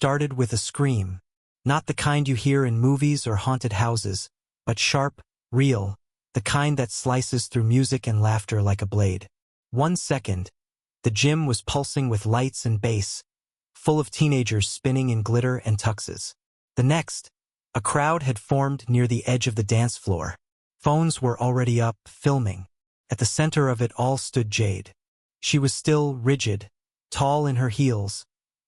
started with a scream. Not the kind you hear in movies or haunted houses, but sharp, real, the kind that slices through music and laughter like a blade. 1 second, the gym was pulsing with lights and bass, full of teenagers spinning in glitter and tuxes. The next, a crowd had formed near the edge of the dance floor. Phones were already up, filming. At the center of it all stood Jade. She was still rigid, tall in her heels,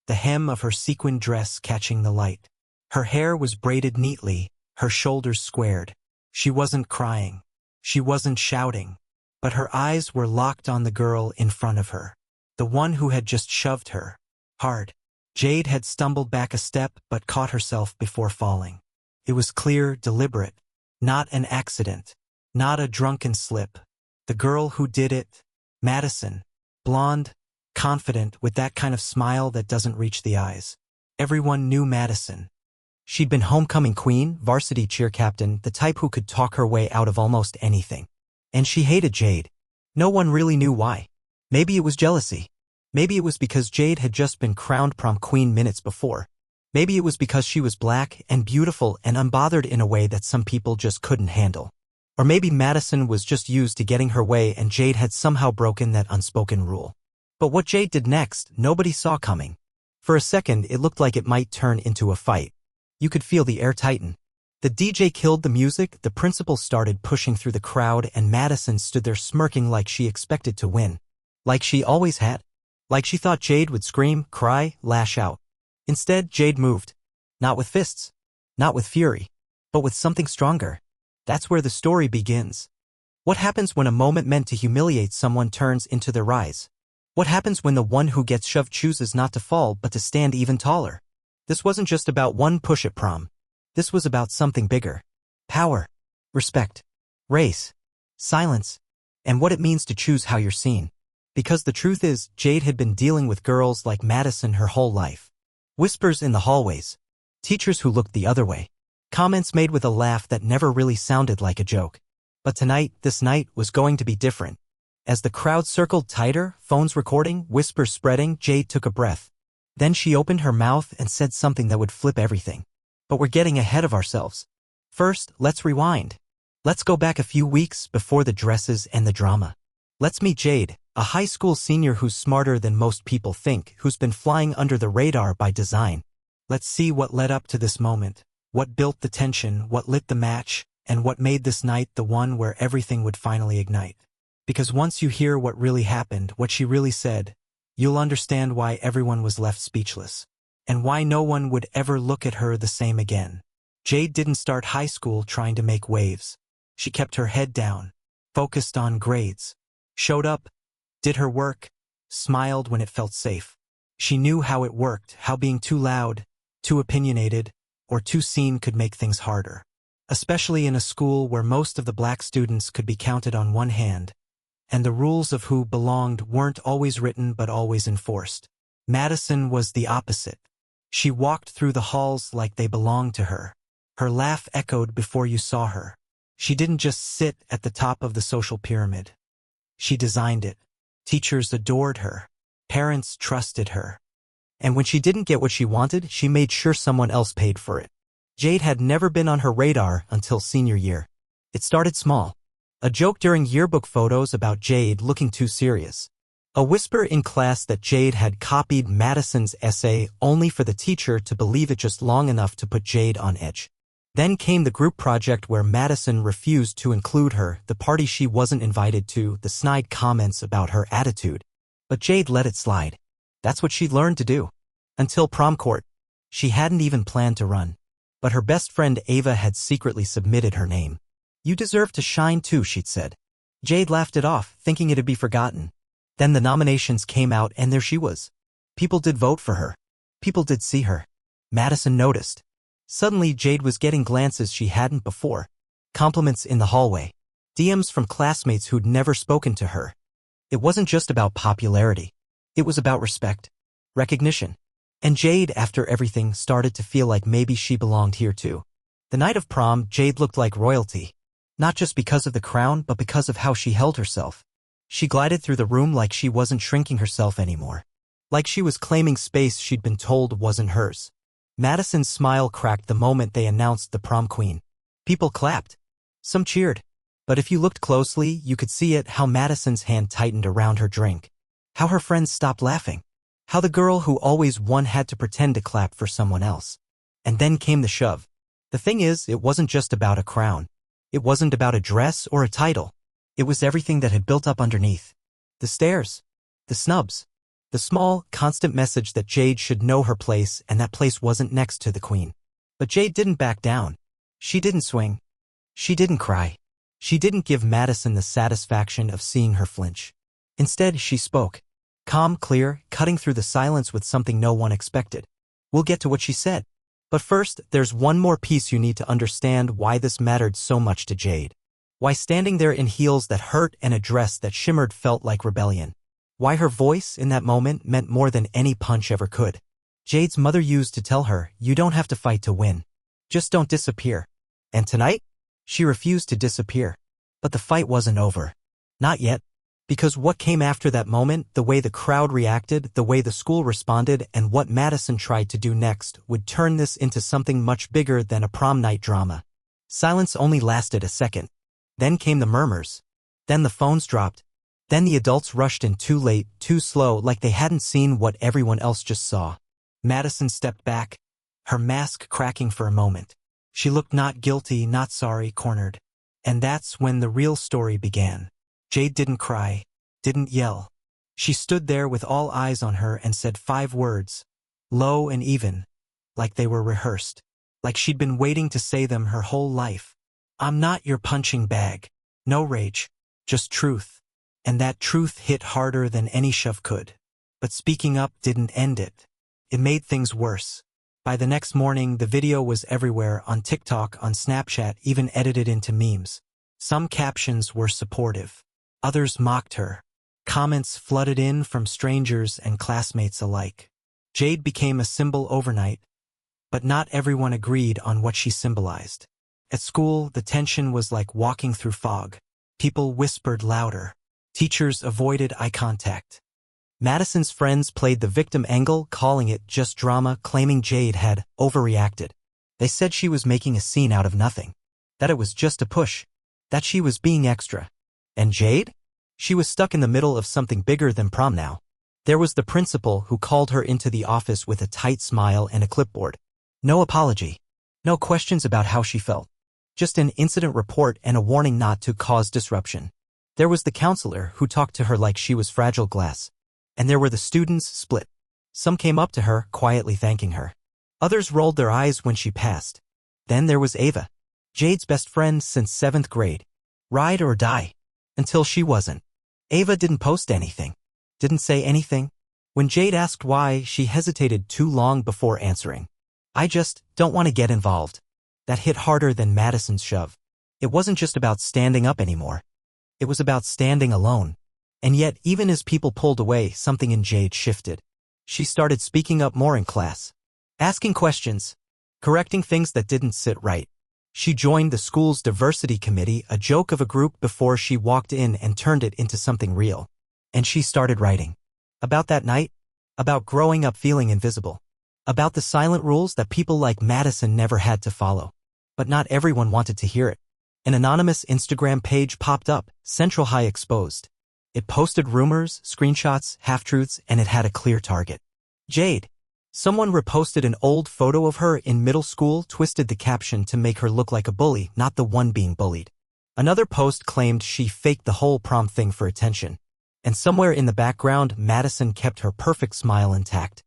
the hem of her sequin dress catching the light. Her hair was braided neatly, her shoulders squared. She wasn't crying. She wasn't shouting. But her eyes were locked on the girl in front of her. The one who had just shoved her. Hard. Jade had stumbled back a step but caught herself before falling. It was clear, deliberate. Not an accident. Not a drunken slip. The girl who did it, Madison. Blonde, confident, with that kind of smile that doesn't reach the eyes. Everyone knew Madison. She'd been homecoming queen, varsity cheer captain, the type who could talk her way out of almost anything. And she hated Jade. No one really knew why. Maybe it was jealousy. Maybe it was because Jade had just been crowned prom queen minutes before. Maybe it was because she was black and beautiful and unbothered in a way that some people just couldn't handle. Or maybe Madison was just used to getting her way and Jade had somehow broken that unspoken rule. But what Jade did next, nobody saw coming. For a second, it looked like it might turn into a fight. You could feel the air tighten. The DJ killed the music, the principal started pushing through the crowd, and Madison stood there smirking like she expected to win. Like she always had. Like she thought Jade would scream, cry, lash out. Instead, Jade moved. Not with fists. Not with fury. But with something stronger. That's where the story begins. What happens when a moment meant to humiliate someone turns into their rise? What happens when the one who gets shoved chooses not to fall but to stand even taller? This wasn't just about one push at prom. This was about something bigger. Power. Respect. Race. Silence. And what it means to choose how you're seen. Because the truth is, Jade had been dealing with girls like Madison her whole life. Whispers in the hallways. Teachers who looked the other way. Comments made with a laugh that never really sounded like a joke. But tonight, this night, was going to be different. As the crowd circled tighter, phones recording, whispers spreading, Jade took a breath. Then she opened her mouth and said something that would flip everything. But we're getting ahead of ourselves. First, let's rewind. Let's go back a few weeks before the dresses and the drama. Let's meet Jade, a high school senior who's smarter than most people think, who's been flying under the radar by design. Let's see what led up to this moment. What built the tension, what lit the match, and what made this night the one where everything would finally ignite. Because once you hear what really happened, what she really said, you'll understand why everyone was left speechless. And why no one would ever look at her the same again. Jade didn't start high school trying to make waves. She kept her head down, focused on grades. Showed up, did her work, smiled when it felt safe. She knew how it worked, how being too loud, too opinionated, or too seen could make things harder. Especially in a school where most of the black students could be counted on one hand, and the rules of who belonged weren't always written but always enforced. Madison was the opposite. She walked through the halls like they belonged to her. Her laugh echoed before you saw her. She didn't just sit at the top of the social pyramid. She designed it. Teachers adored her. Parents trusted her. And when she didn't get what she wanted, she made sure someone else paid for it. Jade had never been on her radar until senior year. It started small. A joke during yearbook photos about Jade looking too serious. A whisper in class that Jade had copied Madison's essay only for the teacher to believe it just long enough to put Jade on edge. Then came the group project where Madison refused to include her, the party she wasn't invited to, the snide comments about her attitude. But Jade let it slide. That's what she'd learned to do. Until prom court. She hadn't even planned to run. But her best friend Ava had secretly submitted her name. You deserve to shine too, she'd said. Jade laughed it off, thinking it'd be forgotten. Then the nominations came out and there she was. People did vote for her. People did see her. Madison noticed. Suddenly Jade was getting glances she hadn't before. Compliments in the hallway. DMs from classmates who'd never spoken to her. It wasn't just about popularity. It was about respect. Recognition. And Jade, after everything, started to feel like maybe she belonged here too. The night of prom, Jade looked like royalty. Not just because of the crown, but because of how she held herself. She glided through the room like she wasn't shrinking herself anymore. Like she was claiming space she'd been told wasn't hers. Madison's smile cracked the moment they announced the prom queen. People clapped. Some cheered. But if you looked closely, you could see it, how Madison's hand tightened around her drink. How her friends stopped laughing. How the girl who always won had to pretend to clap for someone else. And then came the shove. The thing is, it wasn't just about a crown. It wasn't about a dress or a title. It was everything that had built up underneath. The stares. The snubs. The small, constant message that Jade should know her place, and that place wasn't next to the queen. But Jade didn't back down. She didn't swing. She didn't cry. She didn't give Madison the satisfaction of seeing her flinch. Instead, she spoke. Calm, clear, cutting through the silence with something no one expected. We'll get to what she said. But first, there's one more piece you need to understand: why this mattered so much to Jade. Why standing there in heels that hurt and a dress that shimmered felt like rebellion. Why her voice in that moment meant more than any punch ever could. Jade's mother used to tell her, "You don't have to fight to win. Just don't disappear." And tonight, she refused to disappear. But the fight wasn't over. Not yet. Because what came after that moment, the way the crowd reacted, the way the school responded, and what Madison tried to do next, would turn this into something much bigger than a prom night drama. Silence only lasted a second. Then came the murmurs. Then the phones dropped. Then the adults rushed in too late, too slow, like they hadn't seen what everyone else just saw. Madison stepped back, her mask cracking for a moment. She looked not guilty, not sorry, cornered. And that's when the real story began. Jade didn't cry, didn't yell. She stood there with all eyes on her and said 5 words, low and even, like they were rehearsed, like she'd been waiting to say them her whole life. "I'm not your punching bag. No rage, just truth." And that truth hit harder than any shove could. But speaking up didn't end it. It made things worse. By the next morning, the video was everywhere, on TikTok, on Snapchat, even edited into memes. Some captions were supportive. Others mocked her. Comments flooded in from strangers and classmates alike. Jade became a symbol overnight, but not everyone agreed on what she symbolized. At school, the tension was like walking through fog. People whispered louder. Teachers avoided eye contact. Madison's friends played the victim angle, calling it just drama, claiming Jade had overreacted. They said she was making a scene out of nothing. That it was just a push. That she was being extra. And Jade? She was stuck in the middle of something bigger than prom now. There was the principal, who called her into the office with a tight smile and a clipboard. No apology. No questions about how she felt. Just an incident report and a warning not to cause disruption. There was the counselor, who talked to her like she was fragile glass. And there were the students, split. Some came up to her, quietly thanking her. Others rolled their eyes when she passed. Then there was Ava. Jade's best friend since 7th grade. Ride or die. Until she wasn't. Ava didn't post anything. Didn't say anything. When Jade asked why, she hesitated too long before answering. "I just don't want to get involved." That hit harder than Madison's shove. It wasn't just about standing up anymore. It was about standing alone. And yet, even as people pulled away, something in Jade shifted. She started speaking up more in class. Asking questions. Correcting things that didn't sit right. She joined the school's diversity committee, a joke of a group before she walked in, and turned it into something real. And she started writing. About that night. About growing up feeling invisible. About the silent rules that people like Madison never had to follow. But not everyone wanted to hear it. An anonymous Instagram page popped up, Central High Exposed. It posted rumors, screenshots, half-truths, and it had a clear target. Jade. Someone reposted an old photo of her in middle school, twisted the caption to make her look like a bully, not the one being bullied. Another post claimed she faked the whole prom thing for attention. And somewhere in the background, Madison kept her perfect smile intact.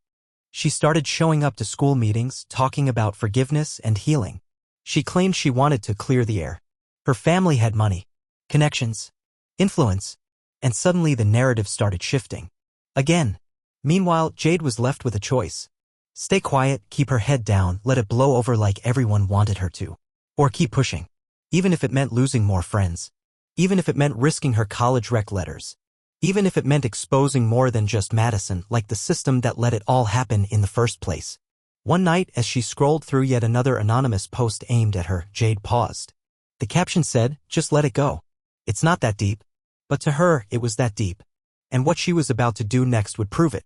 She started showing up to school meetings, talking about forgiveness and healing. She claimed she wanted to clear the air. Her family had money, connections, influence. And suddenly the narrative started shifting. Again. Meanwhile, Jade was left with a choice. Stay quiet, keep her head down, let it blow over like everyone wanted her to. Or keep pushing. Even if it meant losing more friends. Even if it meant risking her college rec letters. Even if it meant exposing more than just Madison, like the system that let it all happen in the first place. One night, as she scrolled through yet another anonymous post aimed at her, Jade paused. The caption said, "Just let it go. It's not that deep." But to her, it was that deep. And what she was about to do next would prove it.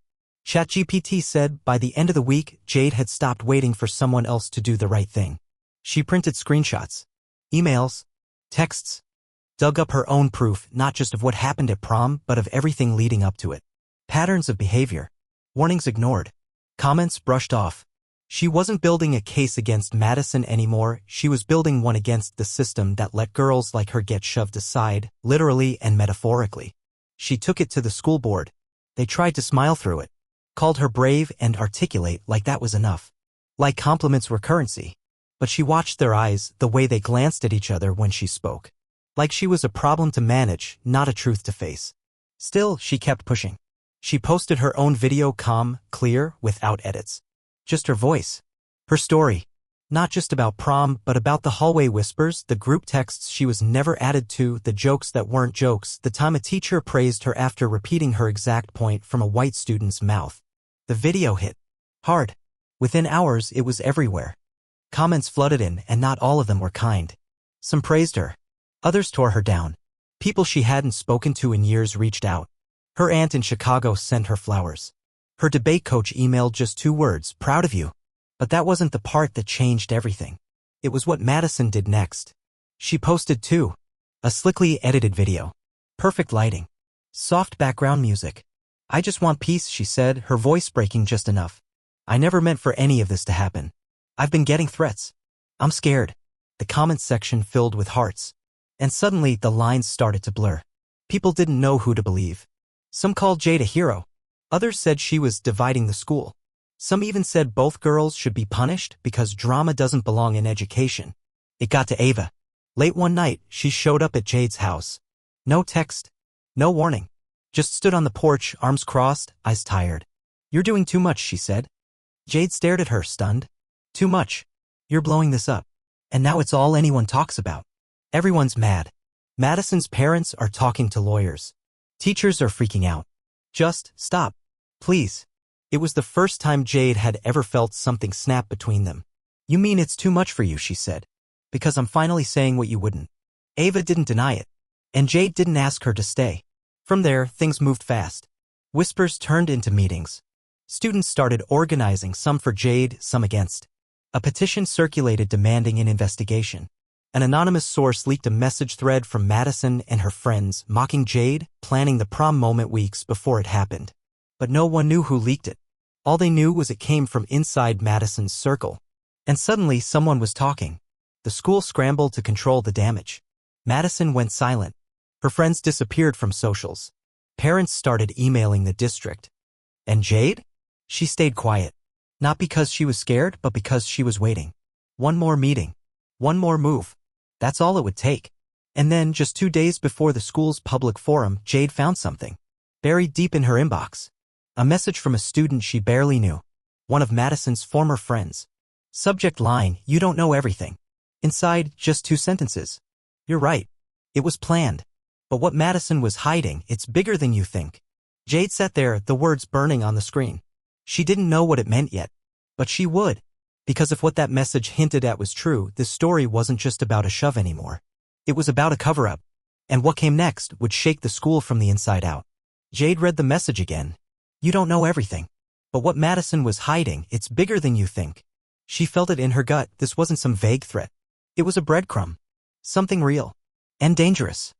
ChatGPT said by the end of the week, Jade had stopped waiting for someone else to do the right thing. She printed screenshots, emails, texts, dug up her own proof not just of what happened at prom but of everything leading up to it. Patterns of behavior. Warnings ignored. Comments brushed off. She wasn't building a case against Madison anymore, she was building one against the system that let girls like her get shoved aside, literally and metaphorically. She took it to the school board. They tried to smile through it. Called her brave and articulate like that was enough. Like compliments were currency. But she watched their eyes, the way they glanced at each other when she spoke. Like she was a problem to manage, not a truth to face. Still, she kept pushing. She posted her own video, calm, clear, without edits. Just her voice. Her story. Not just about prom, but about the hallway whispers, the group texts she was never added to, the jokes that weren't jokes, the time a teacher praised her after repeating her exact point from a white student's mouth. The video hit hard. Within hours, it was everywhere. Comments flooded in, and not all of them were kind. Some praised her. Others tore her down. People she hadn't spoken to in years reached out. Her aunt in Chicago sent her flowers. Her debate coach emailed just 2 words, proud of you. But that wasn't the part that changed everything. It was what Madison did next. She posted too. A slickly edited video. Perfect lighting. Soft background music. I just want peace, she said, her voice breaking just enough. I never meant for any of this to happen. I've been getting threats. I'm scared. The comments section filled with hearts. And suddenly the lines started to blur. People didn't know who to believe. Some called Jade a hero. Others said she was dividing the school. Some even said both girls should be punished because drama doesn't belong in education. It got to Ava. Late one night, she showed up at Jade's house. No text. No warning. Just stood on the porch, arms crossed, eyes tired. You're doing too much, she said. Jade stared at her, stunned. Too much. You're blowing this up. And now it's all anyone talks about. Everyone's mad. Madison's parents are talking to lawyers. Teachers are freaking out. Just stop. Please. It was the first time Jade had ever felt something snap between them. You mean it's too much for you, she said. Because I'm finally saying what you wouldn't. Ava didn't deny it. And Jade didn't ask her to stay. From there, things moved fast. Whispers turned into meetings. Students started organizing, some for Jade, some against. A petition circulated demanding an investigation. An anonymous source leaked a message thread from Madison and her friends mocking Jade, planning the prom moment weeks before it happened. But no one knew who leaked it. All they knew was it came from inside Madison's circle. And suddenly someone was talking. The school scrambled to control the damage. Madison went silent. Her friends disappeared from socials. Parents started emailing the district. And Jade? She stayed quiet. Not because she was scared, but because she was waiting. One more meeting. One more move. That's all it would take. And then, just 2 days before the school's public forum, Jade found something. Buried deep in her inbox. A message from a student she barely knew. One of Madison's former friends. Subject line, you don't know everything. Inside, just 2 sentences. You're right. It was planned. But what Madison was hiding, it's bigger than you think. Jade sat there, the words burning on the screen. She didn't know what it meant yet. But she would. Because if what that message hinted at was true, this story wasn't just about a shove anymore. It was about a cover-up. And what came next would shake the school from the inside out. Jade read the message again. You don't know everything. But what Madison was hiding, it's bigger than you think. She felt it in her gut, this wasn't some vague threat. It was a breadcrumb. Something real. And dangerous.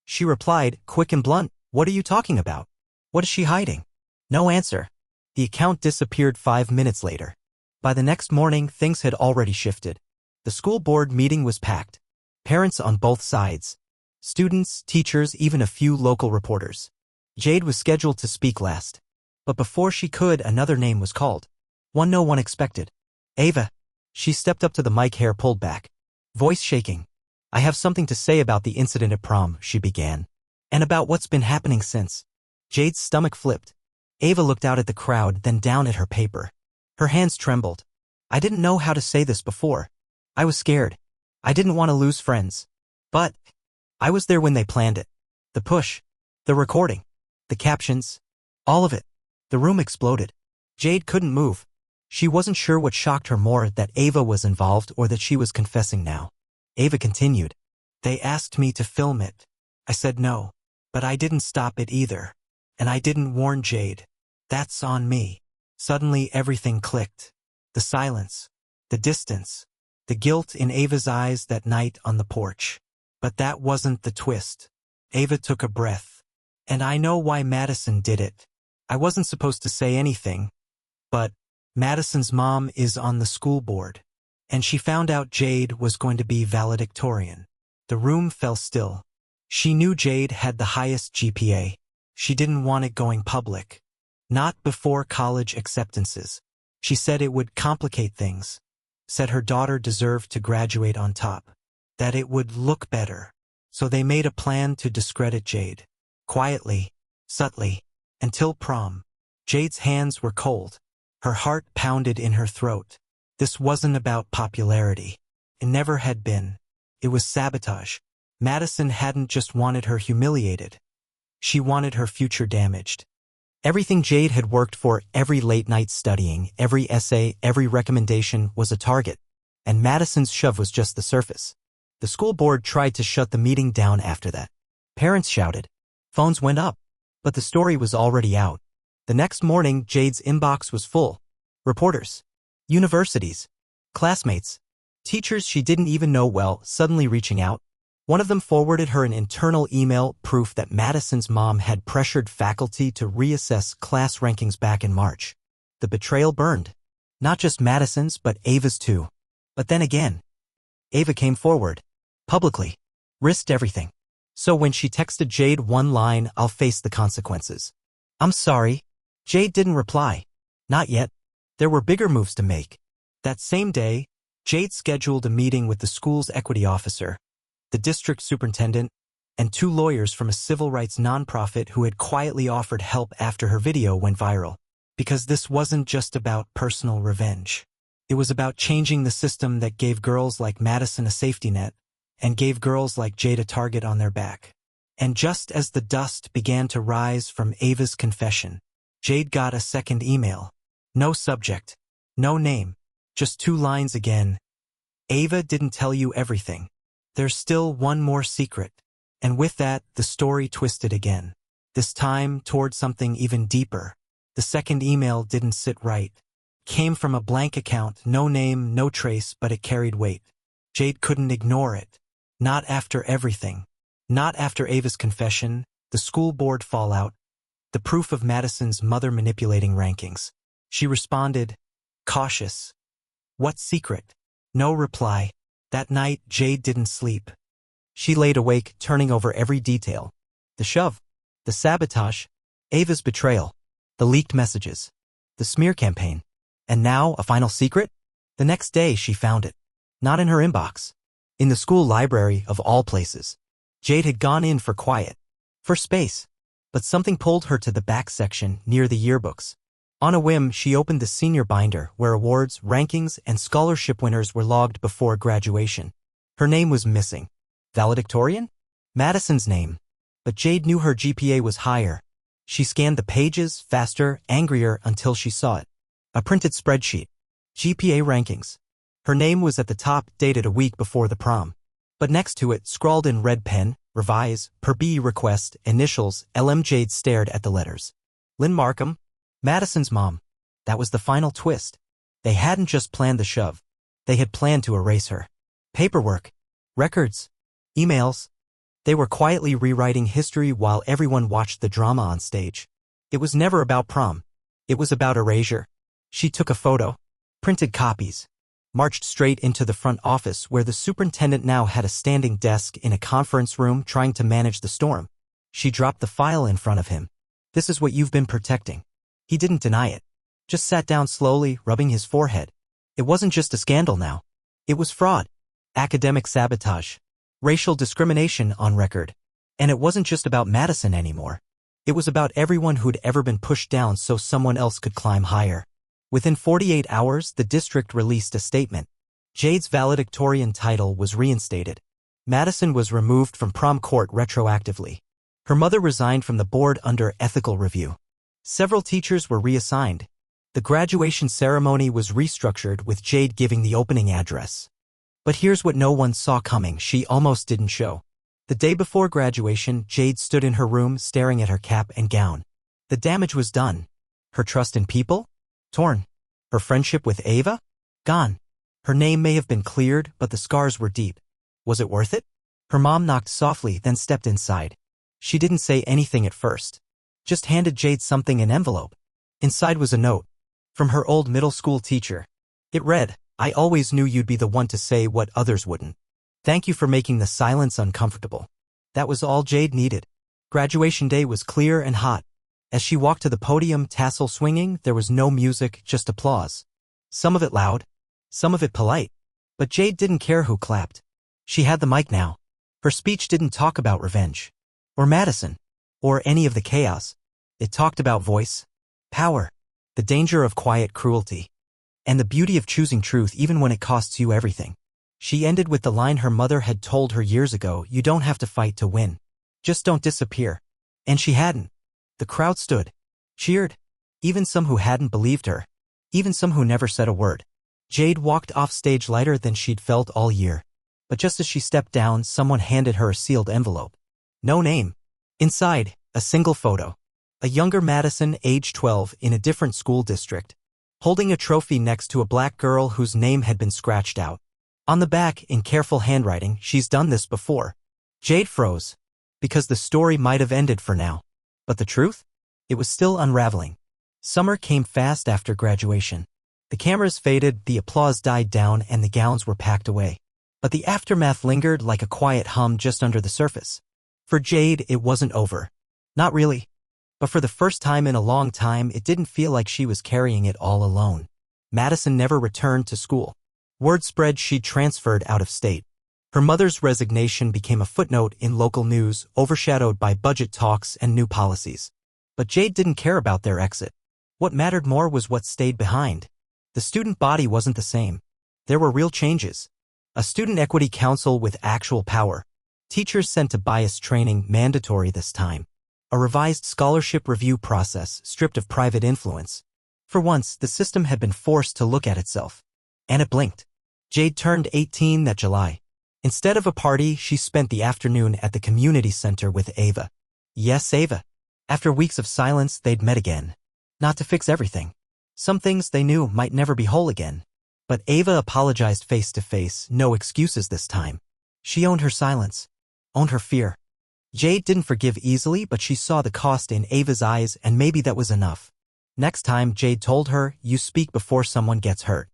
She replied, quick and blunt, what are you talking about? What is she hiding? No answer. The account disappeared 5 minutes later. By the next morning, things had already shifted. The school board meeting was packed. Parents on both sides. Students, teachers, even a few local reporters. Jade was scheduled to speak last. But before she could, another name was called. One no one expected. Ava. She stepped up to the mic, hair pulled back. Voice shaking. I have something to say about the incident at prom, she began. And about what's been happening since. Jade's stomach flipped. Ava looked out at the crowd, then down at her paper. Her hands trembled. I didn't know how to say this before. I was scared. I didn't want to lose friends. But I was there when they planned it. The push. The recording. The captions. All of it. The room exploded. Jade couldn't move. She wasn't sure what shocked her more, that Ava was involved or that she was confessing now. Ava continued. They asked me to film it. I said no. But I didn't stop it either. And I didn't warn Jade. That's on me. Suddenly everything clicked. The silence, the distance, the guilt in Ava's eyes that night on the porch. But that wasn't the twist. Ava took a breath. And I know why Madison did it. I wasn't supposed to say anything, but Madison's mom is on the school board, and she found out Jade was going to be valedictorian. The room fell still. She knew Jade had the highest GPA. She didn't want it going public. Not before college acceptances. She said it would complicate things. Said her daughter deserved to graduate on top. That it would look better. So they made a plan to discredit Jade. Quietly, subtly, until prom. Jade's hands were cold. Her heart pounded in her throat. This wasn't about popularity. It never had been. It was sabotage. Madison hadn't just wanted her humiliated. She wanted her future damaged. Everything Jade had worked for, every late night studying, every essay, every recommendation, was a target. And Madison's shove was just the surface. The school board tried to shut the meeting down after that. Parents shouted. Phones went up. But the story was already out. The next morning, Jade's inbox was full. Reporters, universities, classmates, teachers she didn't even know well suddenly reaching out. One of them forwarded her an internal email, proof that Madison's mom had pressured faculty to reassess class rankings back in March. The betrayal burned. Not just Madison's, but Ava's too. But then again, Ava came forward, publicly, risked everything. So when she texted Jade one line, "I'll face the consequences." "I'm sorry." Jade didn't reply. Not yet. There were bigger moves to make. That same day, Jade scheduled a meeting with the school's equity officer, the district superintendent, and 2 lawyers from a civil rights nonprofit who had quietly offered help after her video went viral. Because this wasn't just about personal revenge. It was about changing the system that gave girls like Madison a safety net, and gave girls like Jade a target on their back. And just as the dust began to rise from Ava's confession, Jade got a second email. No subject, no name, just 2 lines again. Ava didn't tell you everything. There's still one more secret. And with that, the story twisted again. This time toward something even deeper. The second email didn't sit right. Came from a blank account, no name, no trace, but it carried weight. Jade couldn't ignore it. Not after everything. Not after Ava's confession, the school board fallout, the proof of Madison's mother manipulating rankings. She responded, cautious. What secret? No reply. That night, Jade didn't sleep. She laid awake, turning over every detail. The shove, the sabotage, Ava's betrayal, the leaked messages, the smear campaign. And now, a final secret? The next day, she found it. Not in her inbox. In the school library, of all places. Jade had gone in for quiet, for space. But something pulled her to the back section, near the yearbooks. On a whim, she opened the senior binder, where awards, rankings, and scholarship winners were logged before graduation. Her name was missing. Valedictorian? Madison's name. But Jade knew her GPA was higher. She scanned the pages, faster, angrier, until she saw it. A printed spreadsheet. GPA rankings. Her name was at the top, dated a week before the prom. But next to it, scrawled in red pen, revise, per B request, initials, LM. Jade stared at the letters. Lynn Markham, Madison's mom. That was the final twist. They hadn't just planned the shove. They had planned to erase her. Paperwork, records, emails. They were quietly rewriting history while everyone watched the drama on stage. It was never about prom. It was about erasure. She took a photo, printed copies, marched straight into the front office where the superintendent now had a standing desk in a conference room trying to manage the storm. She dropped the file in front of him. "This is what you've been protecting." He didn't deny it. Just sat down slowly, rubbing his forehead. It wasn't just a scandal now. It was fraud, academic sabotage, racial discrimination on record. And it wasn't just about Madison anymore. It was about everyone who'd ever been pushed down so someone else could climb higher. Within 48 hours, the district released a statement. Jade's valedictorian title was reinstated. Madison was removed from prom court retroactively. Her mother resigned from the board under ethical review. Several teachers were reassigned. The graduation ceremony was restructured with Jade giving the opening address. But here's what no one saw coming. She almost didn't show. The day before graduation, Jade stood in her room staring at her cap and gown. The damage was done. Her trust in people? Torn. Her friendship with Ava? Gone. Her name may have been cleared, but the scars were deep. Was it worth it? Her mom knocked softly, then stepped inside. She didn't say anything at first. Just handed Jade something in an envelope. Inside was a note. From her old middle school teacher. It read, "I always knew you'd be the one to say what others wouldn't. Thank you for making the silence uncomfortable." That was all Jade needed. Graduation day was clear and hot. As she walked to the podium, tassel swinging, there was no music, just applause. Some of it loud, some of it polite. But Jade didn't care who clapped. She had the mic now. Her speech didn't talk about revenge, or Madison, or any of the chaos. It talked about voice, power, the danger of quiet cruelty, and the beauty of choosing truth even when it costs you everything. She ended with the line her mother had told her years ago, "You don't have to fight to win. Just don't disappear." And she hadn't. The crowd stood, cheered, even some who hadn't believed her, even some who never said a word. Jade walked off stage lighter than she'd felt all year. But just as she stepped down, someone handed her a sealed envelope. No name. Inside, a single photo. A younger Madison, age 12, in a different school district, holding a trophy next to a black girl whose name had been scratched out. On the back, in careful handwriting, "She's done this before." Jade froze, because the story might have ended for now. But the truth? It was still unraveling. Summer came fast after graduation. The cameras faded, the applause died down, and the gowns were packed away. But the aftermath lingered like a quiet hum just under the surface. For Jade, it wasn't over. Not really. But for the first time in a long time, it didn't feel like she was carrying it all alone. Madison never returned to school. Word spread she'd transferred out of state. Her mother's resignation became a footnote in local news, overshadowed by budget talks and new policies. But Jade didn't care about their exit. What mattered more was what stayed behind. The student body wasn't the same. There were real changes. A student equity council with actual power. Teachers sent to bias training, mandatory this time. A revised scholarship review process, stripped of private influence. For once, the system had been forced to look at itself. And it blinked. Jade turned 18 that July. Instead of a party, she spent the afternoon at the community center with Ava. Yes, Ava. After weeks of silence, they'd met again. Not to fix everything. Some things they knew might never be whole again. But Ava apologized face to face, no excuses this time. She owned her silence, owned her fear. Jade didn't forgive easily, but she saw the cost in Ava's eyes, and maybe that was enough. Next time, Jade told her, "You speak before someone gets hurt."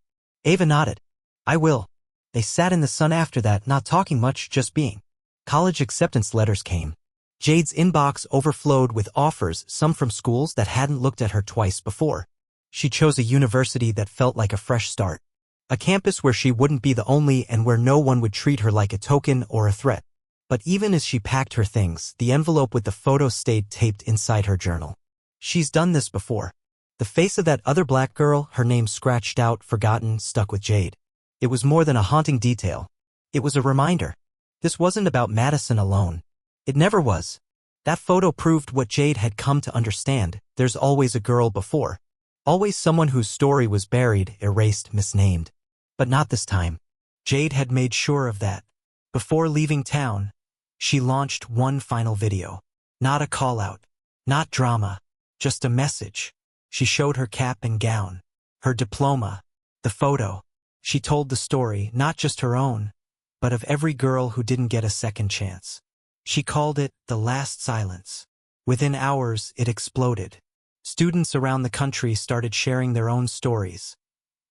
Ava nodded. "I will." They sat in the sun after that, not talking much, just being. College acceptance letters came. Jade's inbox overflowed with offers, some from schools that hadn't looked at her twice before. She chose a university that felt like a fresh start. A campus where she wouldn't be the only and where no one would treat her like a token or a threat. But even as she packed her things, the envelope with the photo stayed taped inside her journal. She's done this before. The face of that other black girl, her name scratched out, forgotten, stuck with Jade. It was more than a haunting detail. It was a reminder. This wasn't about Madison alone. It never was. That photo proved what Jade had come to understand. There's always a girl before. Always someone whose story was buried, erased, misnamed. But not this time. Jade had made sure of that. Before leaving town, she launched one final video. Not a call-out, not drama, just a message. She showed her cap and gown, her diploma, the photo. She told the story, not just her own, but of every girl who didn't get a second chance. She called it the last silence. Within hours, it exploded. Students around the country started sharing their own stories.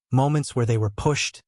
Moments where they were pushed,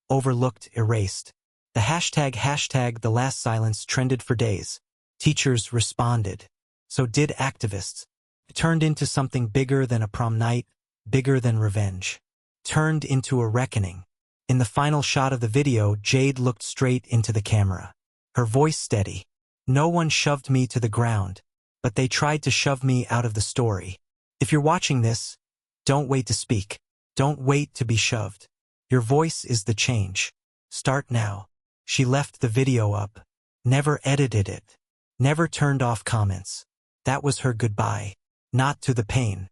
overlooked, erased. The hashtag the last silence trended for days. Teachers responded. So did activists. It turned into something bigger than a prom night, bigger than revenge. Turned into a reckoning. In the final shot of the video, Jade looked straight into the camera. Her voice steady. "No one shoved me to the ground, but they tried to shove me out of the story. If you're watching this, don't wait to speak. Don't wait to be shoved. Your voice is the change. Start now." She left the video up. Never edited it. Never turned off comments. That was her goodbye. Not to the pain.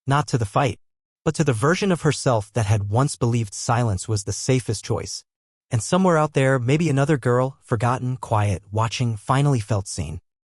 Not to the fight. But to the version of herself that had once believed silence was the safest choice. And somewhere out there, maybe another girl, forgotten, quiet, watching, finally felt seen.